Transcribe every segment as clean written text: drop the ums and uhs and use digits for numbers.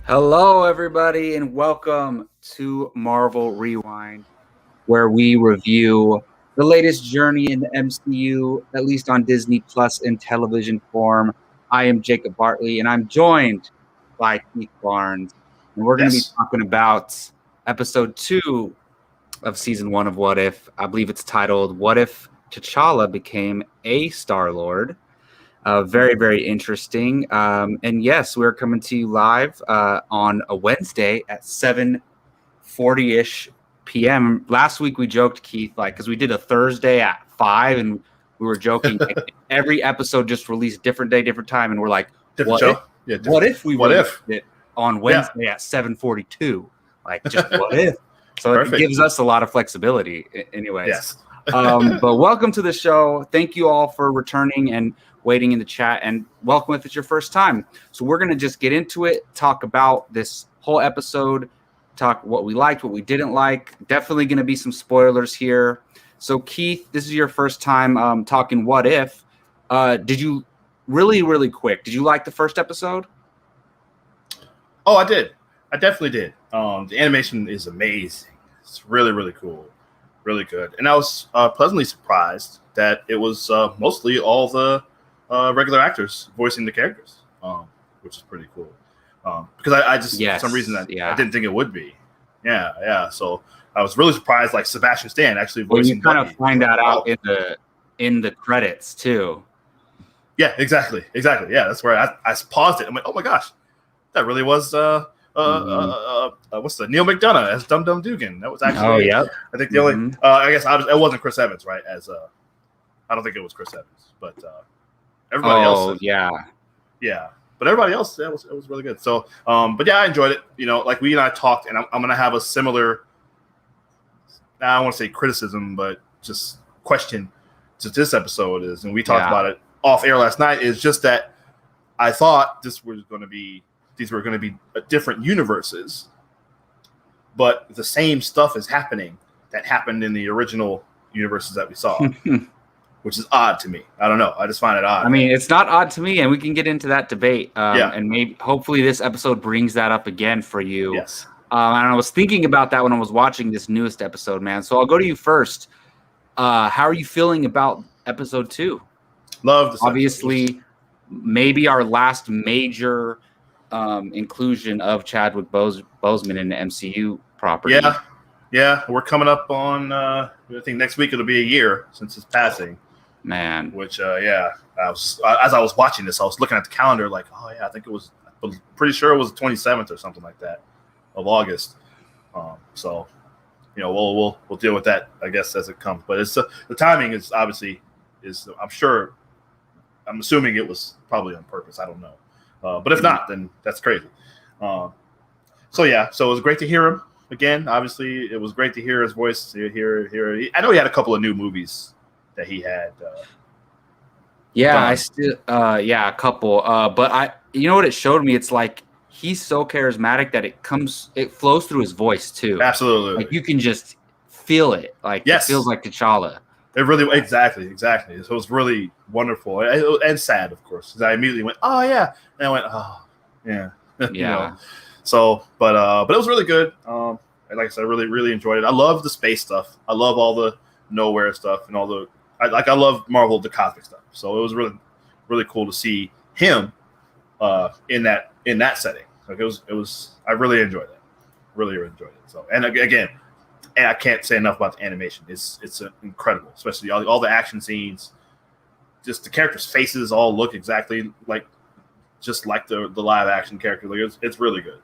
Hello, everybody, and welcome to Marvel Rewind, where we review the latest journey in the MCU, at least on Disney Plus in television form. I am Jacob Bartley, and I'm joined by Keith Barnes, and we're going to be Yes. talking about episode 2 of season 1 of What If. I believe it's titled "What If T'Challa Became a Star-Lord." Very, very interesting. And yes, we're coming to you live on a Wednesday at 7:40-ish p.m. Last week we joked, Keith, because we did a Thursday at 5, and we were joking every episode just released different day, different time, and we're like, Different what show. If, what if we What released if? it on Wednesday at 7:42? Just what if? So Perfect. It gives us a lot of flexibility, anyways. Yes. But welcome to the show. Thank you all for returning and waiting in the chat, and welcome if it's your first time. So we're going to just get into it, talk about this whole episode, talk what we liked, what we didn't like. Definitely going to be some spoilers here. So Keith, this is your first time talking What If. Did you really quick, did you like the first episode? Oh, I did. I definitely did. The animation is amazing. It's really cool. Really good. And I was pleasantly surprised that it was mostly all the regular actors voicing the characters, which is pretty cool. Because I just, for some reason, I didn't think it would be. Yeah. So I was really surprised, like Sebastian Stan actually voicing. You kind of find that out in the credits too. Yeah, exactly. Yeah, that's where I paused it. I'm like, oh my gosh, that really was what's the Neil McDonough as Dum Dum Dugan. That was actually I think the only I guess it wasn't Chris Evans, right? As I don't think it was Chris Evans, but everybody else. Yeah. But everybody else, it was really good. So, but yeah, I enjoyed it. You know, like we and I talked, and I'm gonna have a similar. I don't want to say criticism, but just question to this episode is, and we talked about it off air last night. Is just that I thought these were going to be different universes, but the same stuff is happening that happened in the original universes that we saw. Which is odd to me. I don't know. I just find it odd. I mean, it's not odd to me, and we can get into that debate. And maybe, hopefully, this episode brings that up again for you. Yes. And I was thinking about that when I was watching this newest episode, man. So I'll go to you first. How are you feeling about episode 2? Love this. Obviously, maybe our last major inclusion of Chadwick Boseman in the MCU property. Yeah. We're coming up on. I think next week it'll be a year since his passing. Man, which as I was watching this, I was looking at the calendar like, oh yeah, I think it was. I'm pretty sure it was the 27th or something like that of August. So, you know, we'll deal with that, I guess, as it comes. But it's the timing is obviously I'm assuming it was probably on purpose. I don't know, but if not, then that's crazy. So it was great to hear him again. Obviously, it was great to hear his voice. I know he had a couple of new movies that he had. A couple. But you know what it showed me? It's like he's so charismatic that it flows through his voice too. Absolutely. Like you can just feel it. Like it feels like T'Challa. It really, exactly. So it was really wonderful and sad, of course, because I immediately went, oh yeah, and I went, oh yeah, you know? So, but it was really good. And like I said, I really enjoyed it. I love the space stuff. I love all the nowhere stuff and all I love Marvel, the cosmic stuff. So it was really cool to see him in that setting. Like it was. I really enjoyed it. Really enjoyed it. So, and again, I can't say enough about the animation. It's incredible, especially all the action scenes. Just the characters' faces all look exactly like the live action character. Like it's really good.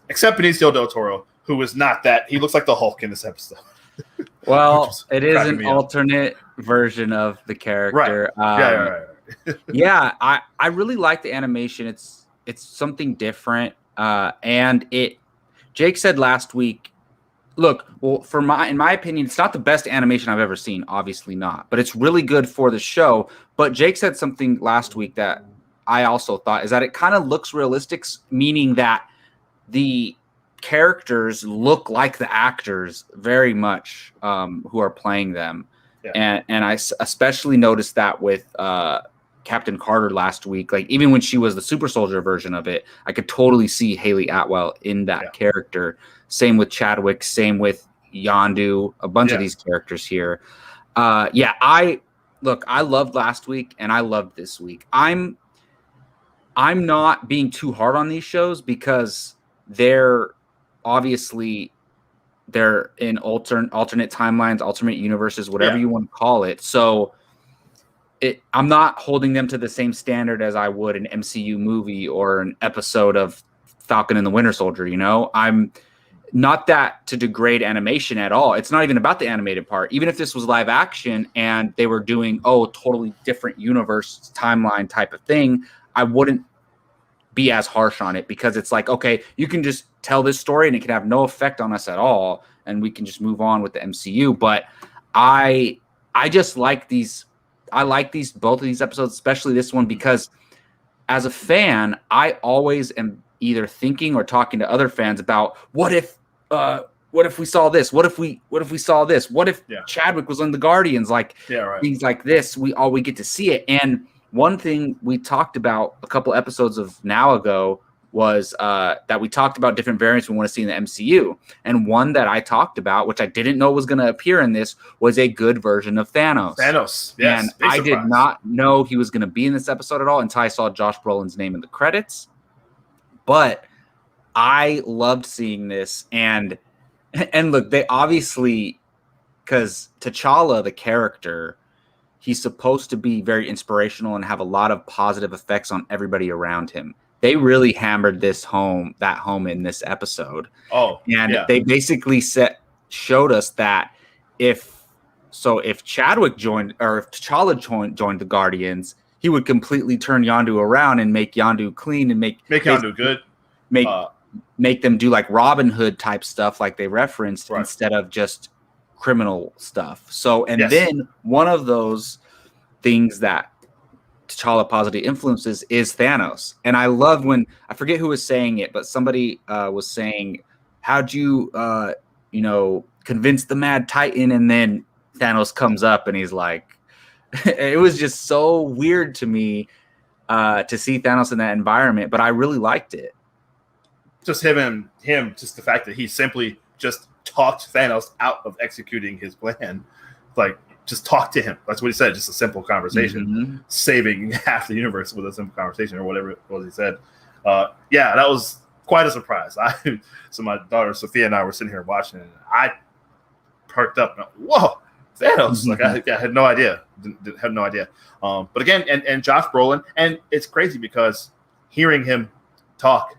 Except Benicio del Toro, who is not that. He looks like the Hulk in this episode. Well, it is an alternate version of the character. Right. I really like the animation. It's something different. And Jake said last week, look, well, in my opinion, it's not the best animation I've ever seen. Obviously not, but it's really good for the show. But Jake said something last week that I also thought is that it kind of looks realistic, meaning that the characters look like the actors very much who are playing them. And I especially noticed that with Captain Carter last week. Like even when she was the super soldier version of it, I could totally see Haley Atwell in that character. Same with Chadwick, same with Yondu, a bunch of these characters here. I loved last week and I loved this week. I'm not being too hard on these shows because they're in alternate timelines, alternate universes, whatever you want to call it. So I'm not holding them to the same standard as I would an MCU movie or an episode of Falcon and the Winter Soldier. I'm not that to degrade animation at all. It's not even about the animated part. Even if this was live action and they were doing, totally different universe timeline type of thing, I wouldn't be as harsh on it because it's like, okay, you can just tell this story and it can have no effect on us at all. And we can just move on with the MCU. But I just like these. I like both of these episodes, especially this one, because as a fan, I always am either thinking or talking to other fans about what if we saw this? What if we saw this? What if Chadwick was on the Guardians? Like things like this, we get to see it. And one thing we talked about a couple episodes of now ago was that we talked about different variants we want to see in the MCU. And one that I talked about, which I didn't know was going to appear in this, was a good version of Thanos. Yes. And I did not know he was going to be in this episode at all until I saw Josh Brolin's name in the credits. But I loved seeing this. And look, they obviously, because T'Challa, the character, he's supposed to be very inspirational and have a lot of positive effects on everybody around him. They really hammered that home in this episode. They basically showed us that if Chadwick joined, or if T'Challa joined the Guardians, he would completely turn Yondu around and make Yondu clean and make Yondu good. Make them do like Robin Hood type stuff like they referenced instead of just criminal stuff. So, then one of those things that T'Challa positive influences is Thanos. And I love when, I forget who was saying it, but somebody was saying, how'd you, convince the Mad Titan? And then Thanos comes up and he's like, it was just so weird to me to see Thanos in that environment, but I really liked it. Just him, just the fact that he simply just talked Thanos out of executing his plan. Like, just talk to him. That's what he said. Just a simple conversation, saving half the universe with a simple conversation or whatever it was he said. That was quite a surprise. So my daughter Sophia and I were sitting here watching it. And I perked up. And whoa, Thanos! Like I had no idea. Had no idea. But again, and Josh Brolin, and it's crazy because hearing him talk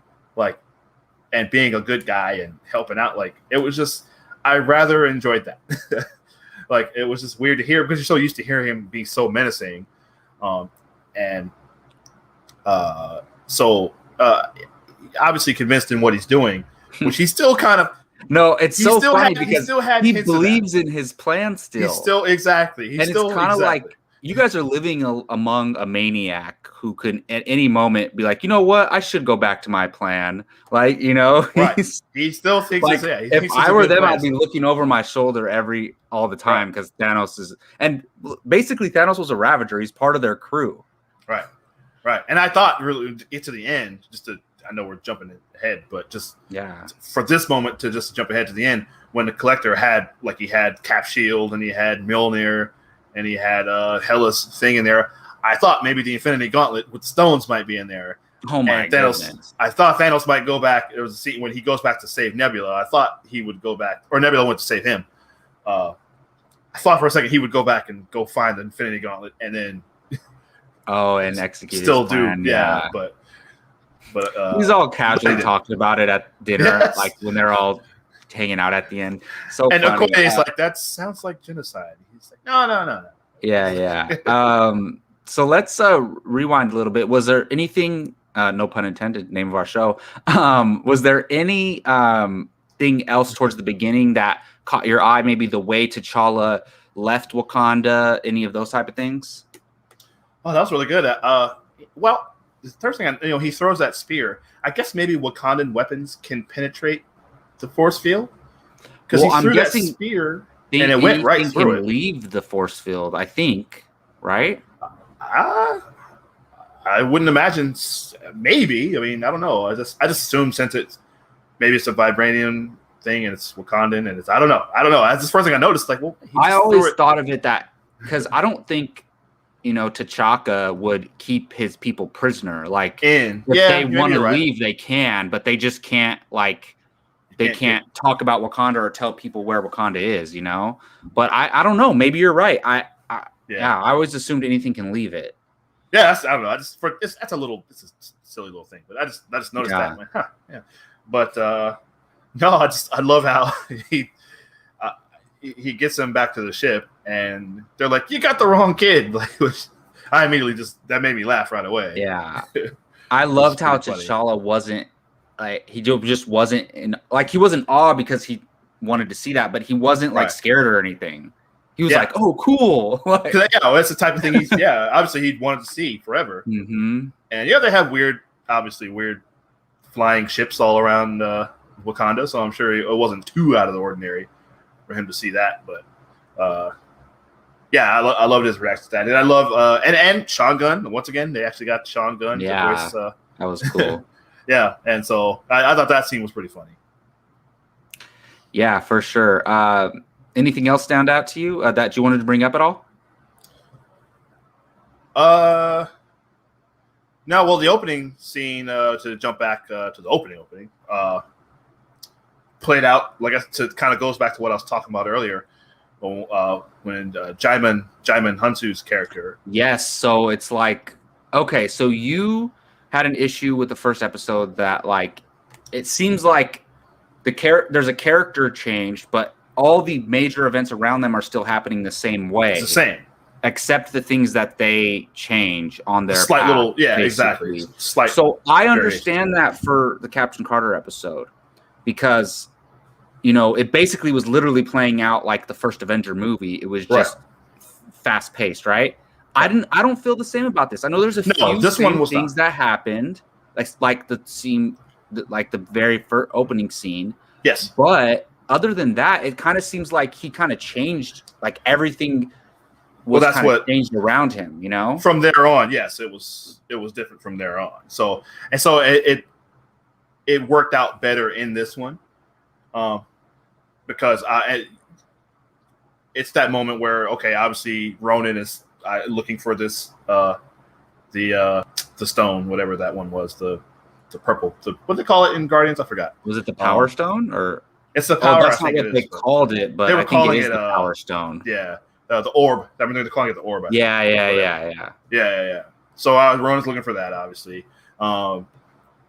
and being a good guy and helping out, it was just, I rather enjoyed that. It was just weird to hear because you're so used to hearing him be so menacing. Obviously convinced in what he's doing, which he's still kind of. No, it's so funny because he believes in his plan still. He's still, exactly. It's kind of like, you guys are living among a maniac who can at any moment be like, you know what, I should go back to my plan. Right. He still thinks if I were them, I'd be looking over my shoulder all the time because Thanos is, and basically Thanos was a Ravager. He's part of their crew. Right. And I thought really get to the end, I know we're jumping ahead, but just for this moment to just jump ahead to the end when the Collector had he had Cap Shield and he had Mjolnir and he had Hela's thing in there. I thought maybe the Infinity Gauntlet with stones might be in there. Oh my goodness! I thought Thanos might go back. There was a scene when he goes back to save Nebula. I thought he would go back, or Nebula went to save him. I thought for a second he would go back and go find the Infinity Gauntlet and then and execute. Still his plan. But he's all casually talking about it at dinner, when they're all hanging out at the end. So and Okoye's that sounds like genocide. He's like, no. Yeah. So let's rewind a little bit. Was there anything? No pun intended. Name of our show. Was there any thing else towards the beginning that caught your eye? Maybe the way T'Challa left Wakanda. Any of those type of things? Oh, that was really good. Well, the first thing, he throws that spear. I guess maybe Wakandan weapons can penetrate the force field because he threw that spear and it went right through it. Leave the force field, I think, right? I wouldn't imagine. Maybe. I mean, I don't know. I just assume since maybe it's a vibranium thing and it's Wakandan and it's I don't know. That's the first thing I noticed. Like, well, I always thought of it that because I don't think T'Chaka would keep his people prisoner. Like, if they want to leave, they can, but they just can't they can't talk about Wakanda or tell people where Wakanda is. But I don't know. Maybe you're right. I always assumed anything can leave it. Yeah, I don't know. It's a silly little thing, but I just noticed that. Like, But no, I love how he gets them back to the ship, and they're like, "You got the wrong kid." Like, which I immediately that made me laugh right away. Yeah, I loved how T'Challa wasn't like he just wasn't he was in awe because he wanted to see that, but he wasn't scared or anything. He was like, "Oh, cool!" That's the type of thing he's obviously he'd wanted to see forever. Mm-hmm. And they have weird flying ships all around Wakanda, so I'm sure it wasn't too out of the ordinary for him to see that. But I loved his reaction to that, and I love and Sean Gunn once again. They actually got Sean Gunn to voice. That was cool. Yeah, and so I thought that scene was pretty funny. Yeah, for sure. Anything else stand out to you that you wanted to bring up at all? No, well, the opening scene, to jump back to the opening, played out, it kind of goes back to what I was talking about earlier, when Jaimin Hunsu's character. Yes, so it's like, okay, so you had an issue with the first episode that, it seems like there's a character change, but all the major events around them are still happening the same way. It's the same. Except the things that they change on their slight path, little, basically. Exactly. Slight. So I understand that for the Captain Carter episode because, it basically was literally playing out like the first Avenger movie. It was just fast paced, right? I don't feel the same about this. I know there's a few things that happened, like the scene, like the very first opening scene. Yes, but other than that, it kind of seems like he kind of changed, everything. That's what changed around him, From there on, yes, it was different from there on. So it worked out better in this one, because it's that moment where obviously Ronan is looking for this the stone, whatever that one was, the purple, what do they call it in Guardians? I forgot. Was it the Power Stone or? It's the Power. That's not what they called it, but I think it is the Power Stone. Yeah. The orb. I mean, they're calling it the orb. Yeah. So Ronan's looking for that, obviously. So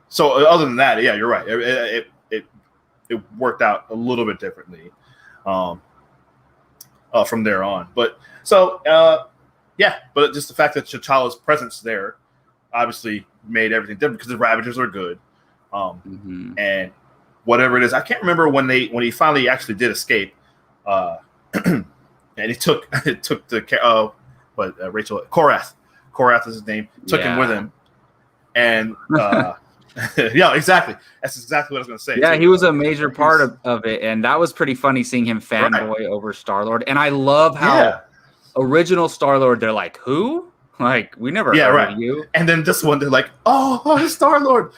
other than that, you're right. It worked out a little bit differently from there on. But but just the fact that T'Challa's presence there obviously made everything different because the Ravagers are good, and whatever it is, I can't remember when he finally actually did escape. And he took the Rachel Korath is his name. Took him with him, and exactly. That's exactly what I was going to say. Yeah, he was a major part of it, and that was pretty funny seeing him fanboy over Star-Lord. And I love how original Star-Lord, they're like, who? Like, we never heard of you. And then this one, they're like, oh, Star-Lord.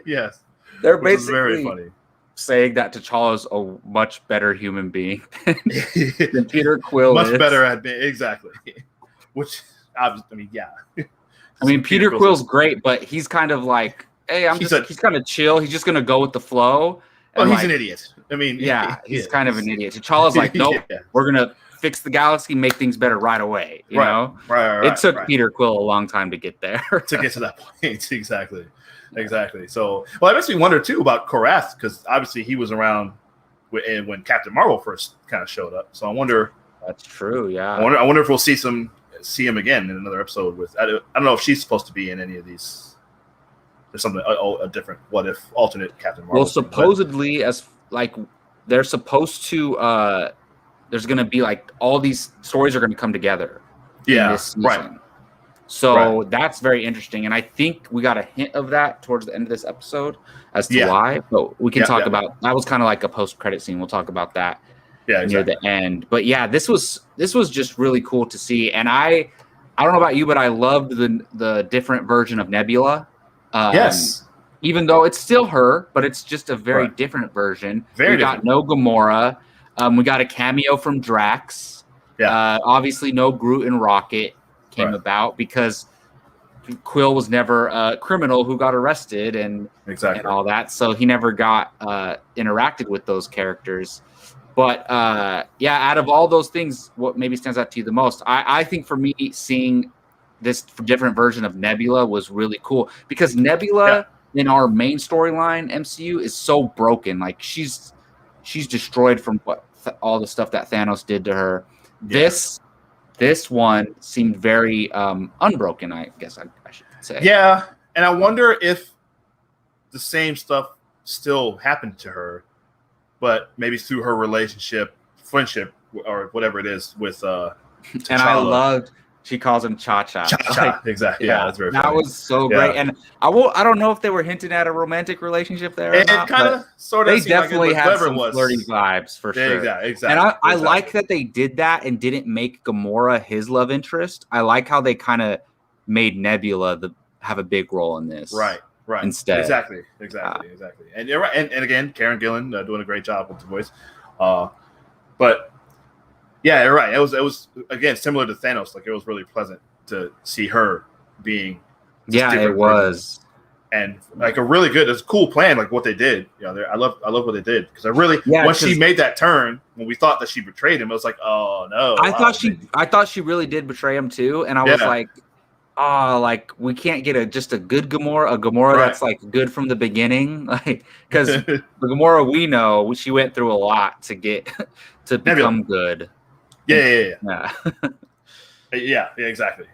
Yes, they're basically very funny. Saying that T'Challa is a much better human being than Peter Quill much better at being, exactly. Which, Peter Quill's great, but he's kind of like, hey, he's kind of chill. He's just going to go with the flow. And he's an idiot. He's kind of an idiot. T'Challa's like, nope, we're going to fix the galaxy, make things better right away. You know? Right. It took Peter Quill a long time to get there. To get to that point, exactly. So, it makes me wonder too about Korath because obviously he was around when Captain Marvel first kind of showed up. So I wonder. That's true. Yeah. I wonder if we'll see him again in another episode. I don't know if she's supposed to be in any of these. There's something a different what if alternate Captain Marvel. Well, supposedly they're supposed to. There's going to be all these stories are going to come together. Yeah. This season. So that's very interesting. And I think we got a hint of that towards the end of this episode as to why. But we can talk about that was kind of like a post-credit scene. We'll talk about that near the end. But this was just really cool to see. And I I don't know about you, but I loved the different version of Nebula. Yes. Even though it's still her, but it's just a very different version. Very got no Gamora. We got a cameo from Drax. Yeah. Obviously, no Groot and Rocket came about because Quill was never a criminal who got arrested and all that. So he never got interacted with those characters. But out of all those things, what maybe stands out to you the most? I think for me, seeing this different version of Nebula was really cool because Nebula in our main storyline MCU is so broken. Like she's destroyed from all the stuff that Thanos did to her. Yeah. This one seemed very unbroken, I guess I should say. Yeah, and I wonder if the same stuff still happened to her, but maybe through her relationship, friendship, or whatever it is with T'Challa. And I loved she calls him Cha-Cha. Cha-Cha, exactly. Yeah, that's very funny. That was so great. And I don't know if they were hinting at a romantic relationship there. It kind of sort of. They definitely had some flirty vibes for sure. Exactly. And I like that they did that and didn't make Gamora his love interest. I like how they kind of made Nebula have a big role in this. Right. Instead. Exactly. And you're right. And again, Karen Gillan doing a great job with the voice. But yeah, you're right. It was again similar to Thanos. Like it was really pleasant to see her being. Yeah, it was. And like a really good, it's a cool plan. Like what they did. I love what they did because when she made that turn, when we thought that she betrayed him, it was like, oh no. I thought she really did betray him too, and I was like, like we can't get just a good Gamora, a Gamora that's like good from the beginning, like because the Gamora we know, she went through a lot to get to become good. Yeah. Exactly.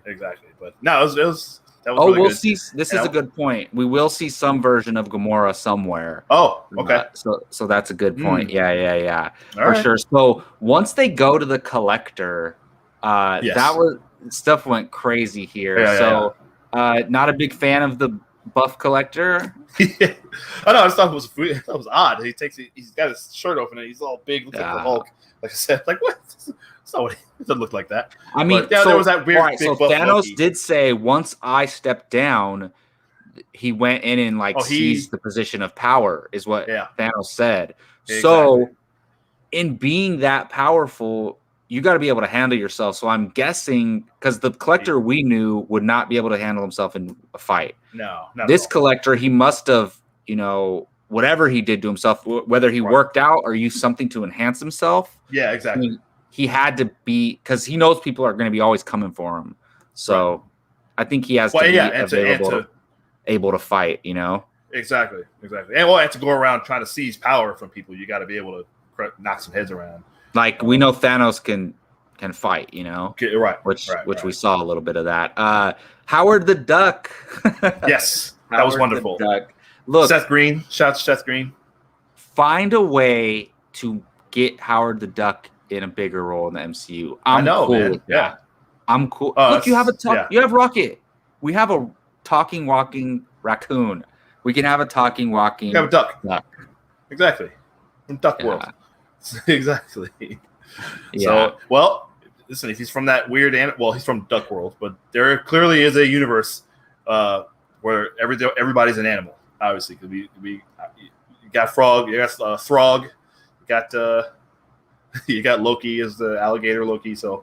But no, it was. That was really we'll good. see. This is a good point. We will see some version of Gamora somewhere. Oh, okay. So that's a good point. Yeah. For sure. So once they go to the Collector, that stuff went crazy here. Not a big fan of the buff Collector. I know. I just thought it was odd. He's got his shirt open and he's all big, looks like the Hulk. Like I said, like what? It doesn't look like that. I mean, there was that weird. Right, so Thanos Loki. Did say once I stepped down, he went in and seized the position of power, is what Thanos said. Exactly. So, in being that powerful, you got to be able to handle yourself. So I'm guessing because the Collector we knew would not be able to handle himself in a fight. No, this Collector, he must have, whatever he did to himself, whether he worked out or used something to enhance himself. Yeah, exactly. I mean, he had to be because he knows people are going to be always coming for him. So I think he has to be available, able to fight. Exactly. And to go around trying to seize power from people, you got to be able to knock some heads around. Like we know Thanos can fight. Right. Which we saw a little bit of that. Howard the Duck. Yes, that was wonderful. Look, Seth Green. Shouts Seth Green. Find a way to get Howard the Duck in a bigger role in the MCU. I know, cool man. Yeah, I'm cool. Look, you have you have Rocket. We have a talking, walking raccoon. We can have a talking, walking. We have a duck. Exactly. From Duck World. Exactly. Yeah. So, listen, if he's from that weird he's from Duck World, but there clearly is a universe where everybody's an animal. Obviously, because you got Frog, you got Throg, you got you got Loki as the alligator Loki. So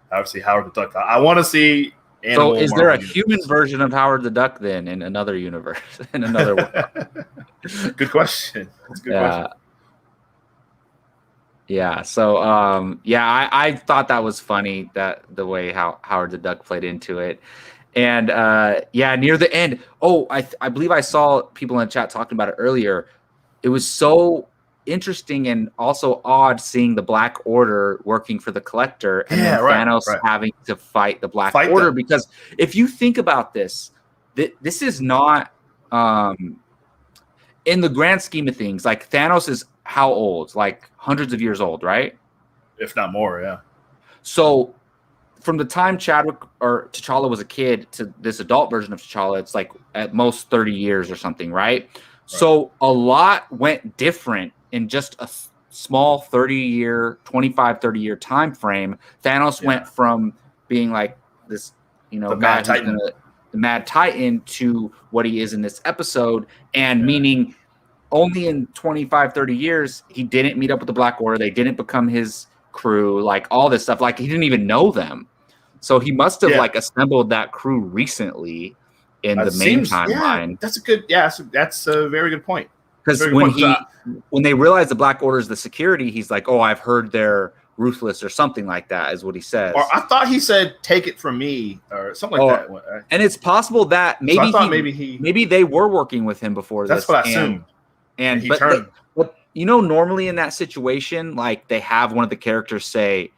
obviously Howard the Duck. I want to see. So is there a human version of Howard the Duck then in another universe, in another world? Good question. That's a good question. Yeah. So I thought that was funny, that the way how Howard the Duck played into it. And near the end, I believe I saw people in the chat talking about it earlier. It was so interesting and also odd seeing the Black Order working for the Collector and then Thanos having to fight the Black Order. Because if you think about this, this is not in the grand scheme of things. Like Thanos is how old? Like hundreds of years old, right? If not more, yeah. So from the time Chadwick or T'Challa was a kid to this adult version of T'Challa, it's like at most 30 years or something, right? So a lot went different in just a small 30-year time frame. Thanos went from being like this, the guy Mad Titan. the Mad Titan to what he is in this episode, and meaning only in 25, 30 years, he didn't meet up with the Black Order. They didn't become his crew, like all this stuff. Like he didn't even know them. So he must have like assembled that crew recently in the main timeline. Yeah, that's a good. Yeah, that's a very good point. Because when they realize the Black Order is the security, he's like, "Oh, I've heard they're ruthless or something like that," is what he says. Or I thought he said, "Take it from me," or something like that. And it's possible that maybe maybe they were working with him before this. That's what I assumed. And he turned. But normally in that situation, like they have one of the characters say,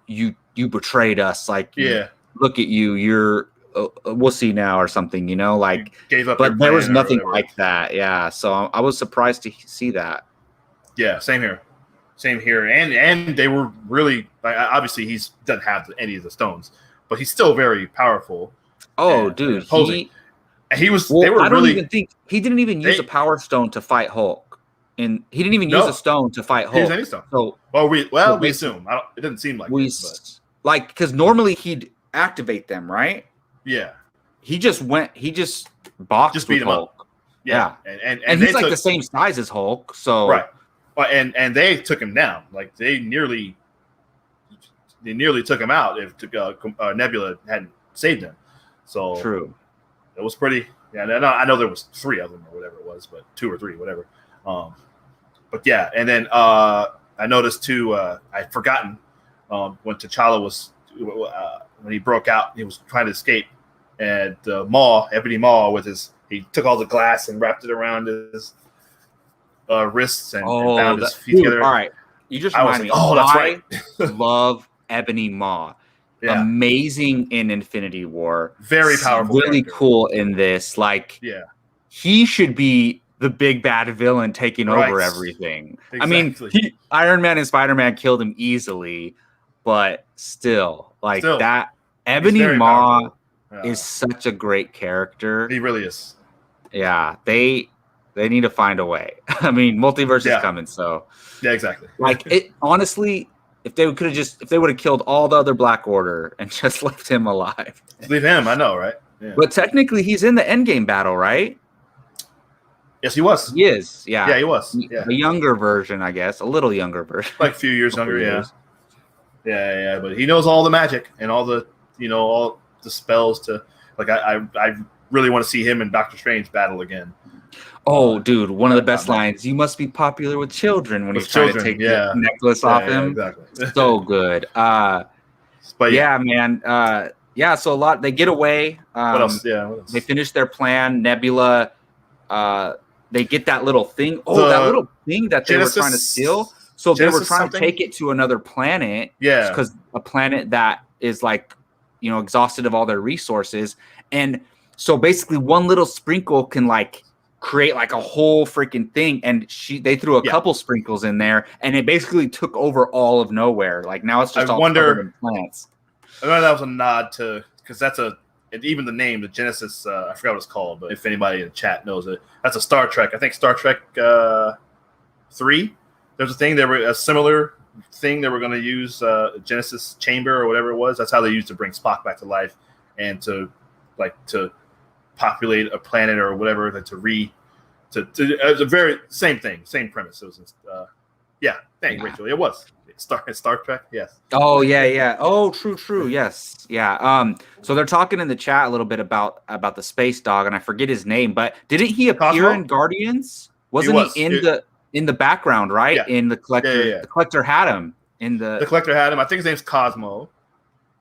"You betrayed us." Like, look at you. You're. We'll see now or something. Like. You gave up. But there was nothing like that. Yeah. So I was surprised to see that. Yeah. Same here. And they were really obviously he doesn't have any of the stones, but he's still very powerful. Oh, dude. He was. Well, they were. I don't even think he didn't even use a power stone to fight Hulk, and he didn't even use a stone to fight Hulk. He used any stone. So we assume. It didn't seem like like because normally he'd activate them, right? Yeah. He just boxed beat him Hulk. up. Yeah. And he's like the same size as Hulk, so right. And they took him down. Like they nearly took him out if Nebula hadn't saved him. So true. It was pretty. Yeah, I know there was 3 of them or whatever it was, but 2 or 3, whatever. But yeah, and then I noticed too. I'd forgotten when T'Challa was when he broke out, he was trying to escape, and Ebony Maw he took all the glass and wrapped it around his wrists and bound his feet together. All right, you just reminded me. Oh, that's right. Love Ebony Maw. Yeah. Amazing in Infinity War. Very powerful. Really cool in this. Like, he should be the big bad villain taking over everything. Exactly. I mean, Iron Man and Spider-Man killed him easily, but still that Ebony Maw is such a great character. He really is. Yeah, they need to find a way. I mean, multiverse is coming, so exactly. Like it honestly, if they would have killed all the other Black Order and just left him alive. Leave him, I know, right? Yeah. But technically he's in the Endgame battle, right? Yes, he was. He is, yeah. Yeah, he was. Yeah. A younger version, I guess. A little younger version. Like a few years younger, Yeah, but he knows all the magic and all the all the spells to I really want to see him and Doctor Strange battle again. Oh, dude, one of the best lines. You must be popular with children when he's trying to take the necklace off him. Exactly. So good. But man. So a lot they get away. What else? They finish their plan. Nebula they get that little thing. That little thing that they were trying to steal. So they were trying to take it to another planet. Yeah. Because a planet that is exhausted of all their resources. And so basically one little sprinkle can create a whole freaking thing. And they threw a couple sprinkles in there and it basically took over all of nowhere. Like now it's just covered in plants. I know that was a nod to, because even the name, the Genesis, I forgot what it's called, but if anybody in the chat knows it, that's a Star Trek. I think Star Trek 3. There's a similar thing they were going to use Genesis chamber or whatever it was. That's how they used to bring Spock back to life and to populate a planet or whatever. The very same thing, same premise. It was Rachel. It was Star Trek. Yes. Oh yeah. Oh, true. Yes. Yeah. So they're talking in the chat a little bit about the space dog, and I forget his name, but didn't he appear in Guardians? Wasn't he in the background, right? Yeah. In the collector. Yeah. The collector had him in the. The collector had him. I think his name's Cosmo.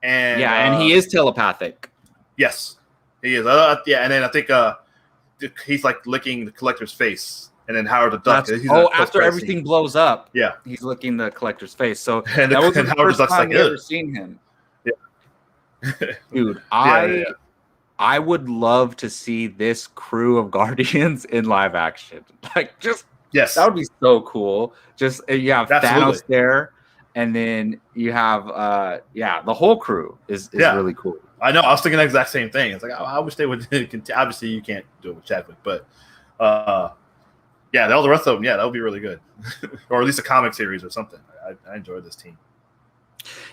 And and he is telepathic. Yes, he is. And then I think he's licking the collector's face, and then Howard the Duck. After everything blows up, he's licking the collector's face. So and that was the Howard first the Duck's time we ever seen him. Yeah, dude, I would love to see this crew of Guardians in live action. Yes, that would be so cool. Just Thanos there, and then you have the whole crew is really cool. I know. I was thinking the exact same thing. It's I wish they would. Obviously, you can't do it with Chadwick, but all the rest of them, that would be really good, or at least a comic series or something. I enjoy this team.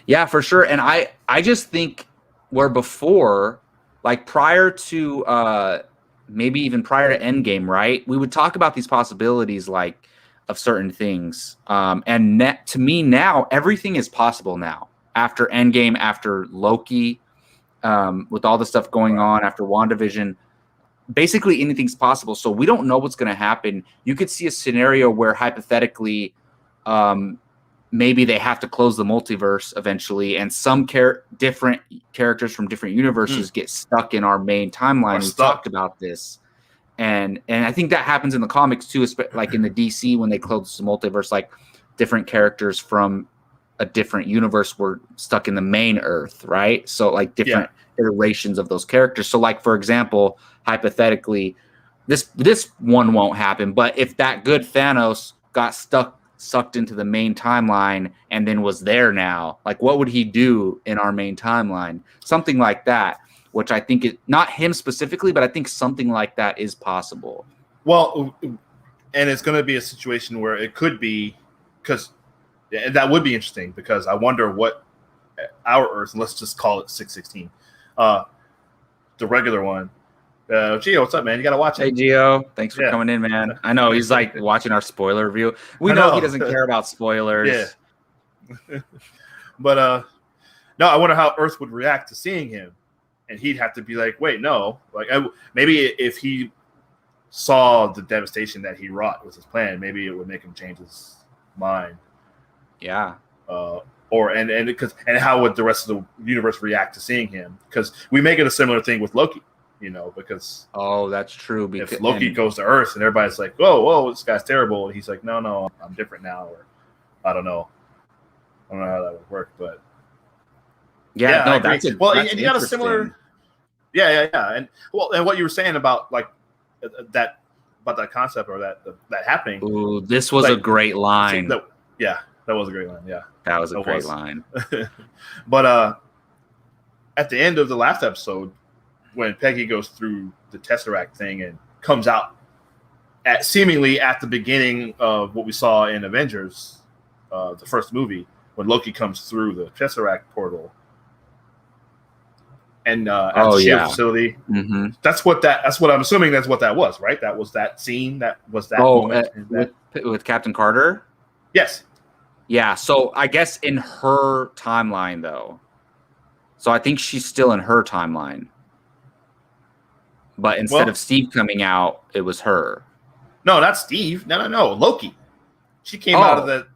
Yeah, for sure. And I just think where before, like prior to maybe even prior to Endgame, right? We would talk about these possibilities like of certain things. And to me now, everything is possible now. After Endgame, after Loki, with all the stuff going on, after WandaVision, basically anything's possible. So we don't know what's going to happen. You could see a scenario where hypothetically, maybe they have to close the multiverse eventually, and some different characters from different universes get stuck in our main timeline. We talked about this, and I think that happens in the comics too, like in the DC when they close the multiverse, like different characters from a different universe were stuck in the main Earth, right? So like different iterations of those characters. So like for example, hypothetically, this one won't happen, but if that good Thanos got sucked into the main timeline and then was there now, like what would he do in our main timeline? Something like that, which I think is not him specifically, but I think something like that is possible. Well, and it's going to be a situation where it could be, because that would be interesting, because I wonder what our Earth, let's just call it 616, the regular one. Gio, what's up, man? You got to watch it. Hey, Gio. Thanks for coming in, man. I know he's like watching our spoiler review. We know he doesn't care about spoilers. Yeah. But no, I wonder how Earth would react to seeing him. And he'd have to be like, wait, no. Like maybe if he saw the devastation that he wrought with his plan, maybe it would make him change his mind. Yeah. And how would the rest of the universe react to seeing him? Because we make it a similar thing with Loki, because that's true. If Loki goes to Earth and everybody's like, whoa, this guy's terrible, and he's like, no, I'm different now, or I don't know how that would work, but that's you got a similar, and what you were saying about like that concept or that happening. Ooh, this was a great line. That was a great line. Yeah, that was a great line. But at the end of the last episode, when Peggy goes through the Tesseract thing and comes out seemingly at the beginning of what we saw in Avengers, the first movie, when Loki comes through the Tesseract portal and at the SHIELD facility. Mm-hmm. That's what I'm assuming that's what that was, right? That was that scene. That was that moment. With Captain Carter? Yes. Yeah. So I guess in her timeline, though. So I think she's still in her timeline. But instead of Steve coming out, it was her. No, not Steve. No. Loki. She came out of the.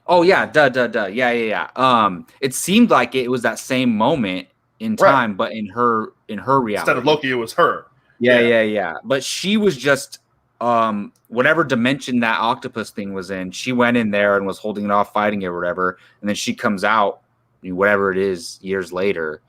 Oh yeah, duh. Yeah. It seemed like it was that same moment in time, but in her reality. Instead of Loki, it was her. Yeah. But she was just whatever dimension that octopus thing was in. She went in there and was holding it off, fighting it or whatever, and then she comes out, whatever it is, years later.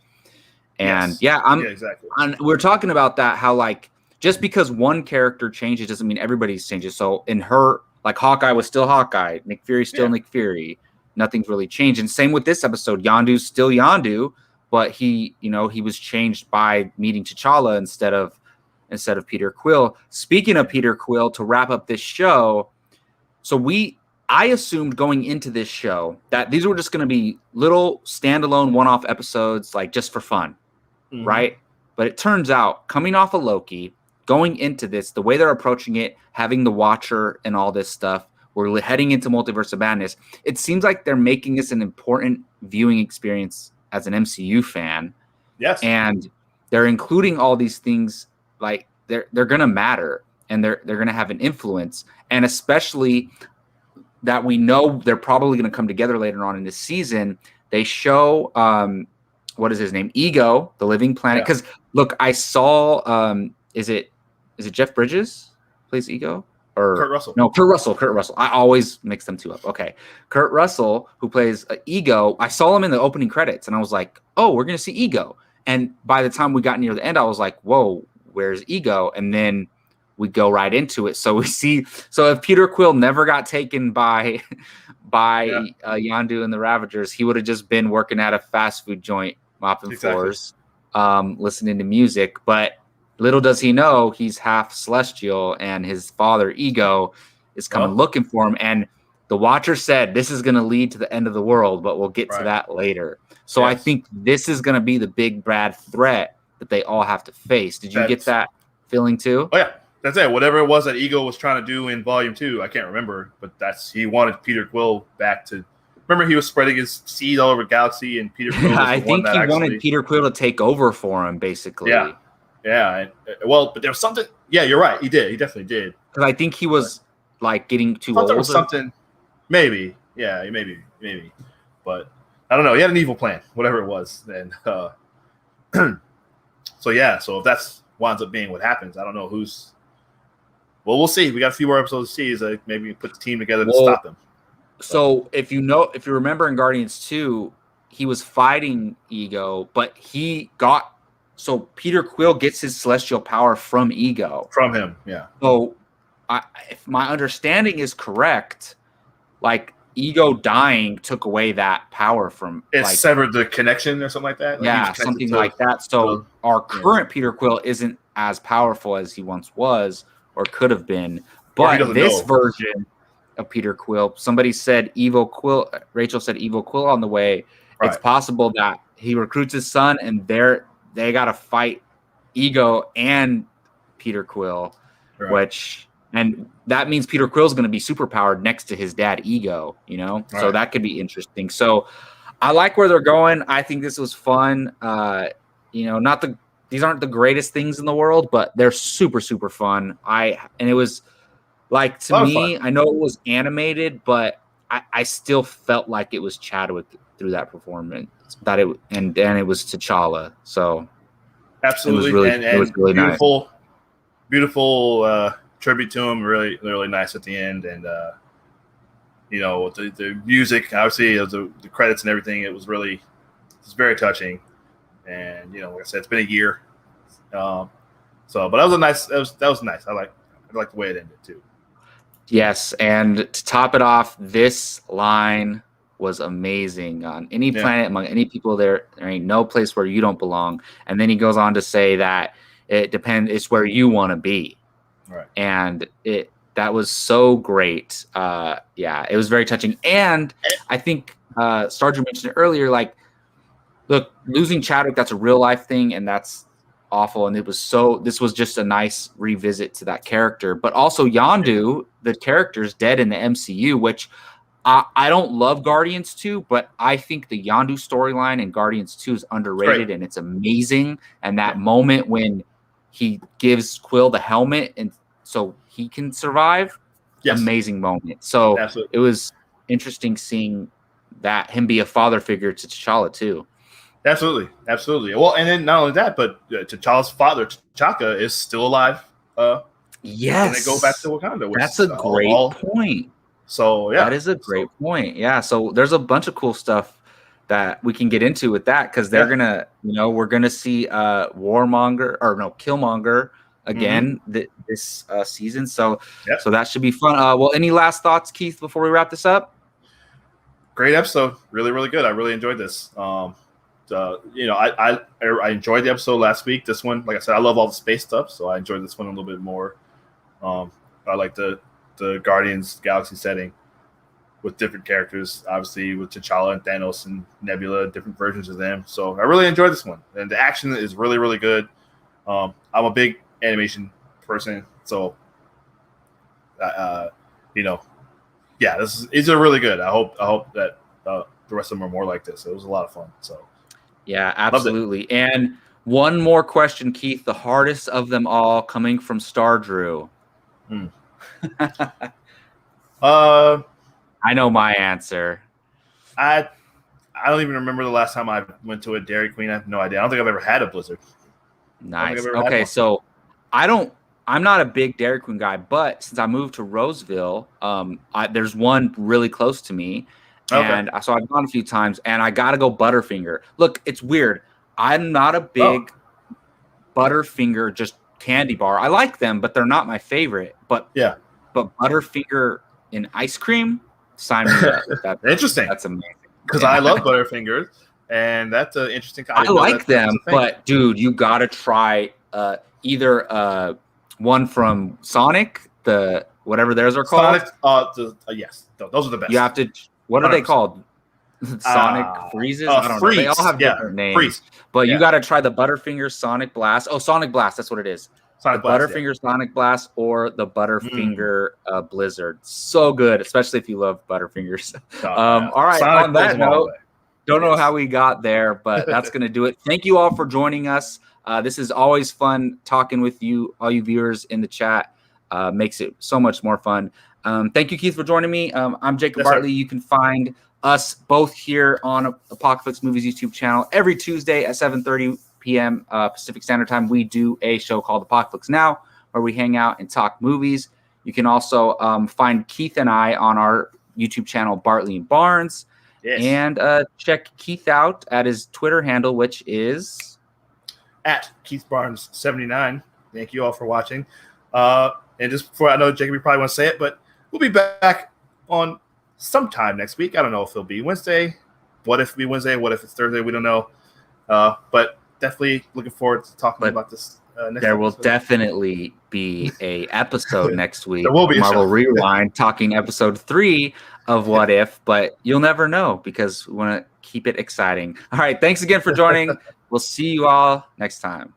And exactly. We're talking about that, how like just because one character changes doesn't mean everybody's changes. So in her, like Hawkeye was still Hawkeye, Nick Fury's still Nick Fury. Nothing's really changed. And same with this episode, Yondu's still Yondu, but he was changed by meeting T'Challa instead of Peter Quill. Speaking of Peter Quill, to wrap up this show, I assumed going into this show that these were just going to be little standalone one-off episodes, like just for fun. Mm-hmm. Right? But it turns out, coming off of Loki, going into this, the way they're approaching it, having the Watcher and all this stuff, we're heading into Multiverse of Madness. It seems like they're making this an important viewing experience as an MCU fan. Yes. And they're including all these things, like they're going to matter and they're going to have an influence. And especially that we know they're probably going to come together later on in this season. They show what is his name? Ego, the Living Planet. Because look, I saw is it Jeff Bridges plays Ego? Or Kurt Russell? No, Kurt Russell. I always mix them two up. Okay. Kurt Russell, who plays Ego, I saw him in the opening credits and I was like, oh, we're going to see Ego. And by the time we got near the end, I was like, whoa, where's Ego? And then we go right into it. So we see, if Peter Quill never got taken by Yondu and the Ravagers, he would have just been working at a fast food joint, mopping floors, listening to music. But little does he know, he's half celestial, and his father, Ego, is coming looking for him. And the Watcher said this is going to lead to the end of the world, but we'll get to that later. So I think this is going to be the big bad threat that they all have to face. Did you get that feeling too? Oh yeah, that's it. Whatever it was that Ego was trying to do in Volume 2, I can't remember, but he wanted Peter Quill back to. Remember, he was spreading his seed all over the galaxy, and Peter Quill was the I think he wanted Peter Quill to take over for him, basically. Yeah. Well, but there was something. Yeah, you're right. He did. He definitely did. Because I think he was like getting too old. There was something. Maybe. Yeah. Maybe. But I don't know. He had an evil plan, whatever it was. And so if that's winds up being what happens, I don't know who's. Well, we'll see. We got a few more episodes to see. Is maybe put the team together to stop him. So if you remember in Guardians 2, he was fighting Ego, but so Peter Quill gets his celestial power from Ego. From him, yeah. So if my understanding is correct, like Ego dying took away that power from severed the connection or something like that. Something like that. So our current Peter Quill isn't as powerful as he once was or could have been. But this version of Peter Quill, somebody said Evil Quill. Rachel said Evil Quill on the way. Right. It's possible that he recruits his son, and they got to fight Ego and Peter Quill, and that means Peter Quill is going to be superpowered next to his dad Ego. So that could be interesting. So I like where they're going. I think this was fun. These aren't the greatest things in the world, but they're super super fun. And it was. Like, to me, I know it was animated, but I still felt like it was Chadwick through that performance. And it was T'Challa. So absolutely, it was really beautiful, nice. Beautiful tribute to him. Really, really nice at the end, and the music, obviously, the credits and everything. It was very touching, and like I said, it's been a year. But that was nice. That was nice. I like the way it ended too. Yes, and to top it off, this line was amazing. On any planet, among any people, there ain't no place where you don't belong. And then he goes on to say that it depends; it's where you want to be. Right. And that was so great. It was very touching. And I think Starger mentioned it earlier. Like, look, losing Chadwick, that's a real life thing, and that's awful, and this was just a nice revisit to that character. But also Yondu, the character's dead in the MCU, which I don't love Guardians 2, but I think the Yondu storyline in Guardians 2 is underrated, and it's amazing. And that moment when he gives Quill the helmet and so he can survive, amazing moment. So It was interesting seeing that him be a father figure to T'Challa too. Absolutely. Well, and then not only that, but T'Challa's father, T'Chaka, is still alive. Yes. And they go back to Wakanda. That's a great point. So, yeah. That is a great point. Yeah. So there's a bunch of cool stuff that we can get into with that because they're going to, we're going to see Killmonger again this season. So that should be fun. Well, any last thoughts, Keith, before we wrap this up? Great episode. Really, really good. I really enjoyed this. I enjoyed the episode last week. This one, like I said, I love all the space stuff, so I enjoyed this one a little bit more. I like the Guardians Galaxy setting with different characters, obviously with T'Challa and Thanos and Nebula, different versions of them. So I really enjoyed this one, and the action is really, really good. I'm a big animation person, so these are really good. I hope that the rest of them are more like this. It was a lot of fun. So. Yeah, absolutely. And one more question, Keith, the hardest of them all, coming from Star Drew. I know my answer. I don't even remember the last time I went to a Dairy Queen. I have no idea. I don't think I've ever had a Blizzard. Nice. Okay, so I'm not a big Dairy Queen guy, but since I moved to Roseville, there's one really close to me. And so I've gone a few times, and I got to go Butterfinger. Look, it's weird. I'm not a big Butterfinger just candy bar. I like them, but they're not my favorite. But Butterfinger in ice cream, sign me up. Interesting. That's amazing. Because I love Butterfingers, and that's an interesting. I like them, but dude, you got to try either one from Sonic, the whatever theirs are called. Sonic, yes, those are the best. You have to. What are 100%. They called? Sonic freezes. I don't know. They all have different names. But you got to try the Butterfinger Sonic Blast. Oh, Sonic Blast. That's what it is. Sonic Blast, Butterfinger Sonic Blast or the Butterfinger Blizzard. So good, especially if you love Butterfingers. All right. Sonic on that note, don't know how we got there, but that's going to do it. Thank you all for joining us. This is always fun talking with you, all you viewers in the chat. Makes it so much more fun. Thank you, Keith, for joining me. I'm Jacob Bartley. You can find us both here on Apocalypse Movies YouTube channel every Tuesday at 7:30 p.m. Pacific Standard Time. We do a show called Apocalypse Now, where we hang out and talk movies. You can also find Keith and I on our YouTube channel, Bartley and Barnes. Yes. And check Keith out at his Twitter handle, which is at Keith Barnes 79. Thank you all for watching. And just before, I know Jacob, you probably want to say it, but we'll be back on sometime next week. I don't know if it'll be Wednesday. What if it'll be Wednesday? What if it's Thursday? We don't know. But definitely looking forward to talking about this next There will episode. Definitely be a episode next week. There will be Marvel Rewind talking episode 3 of What If, but you'll never know because we want to keep it exciting. All right. Thanks again for joining. We'll see you all next time.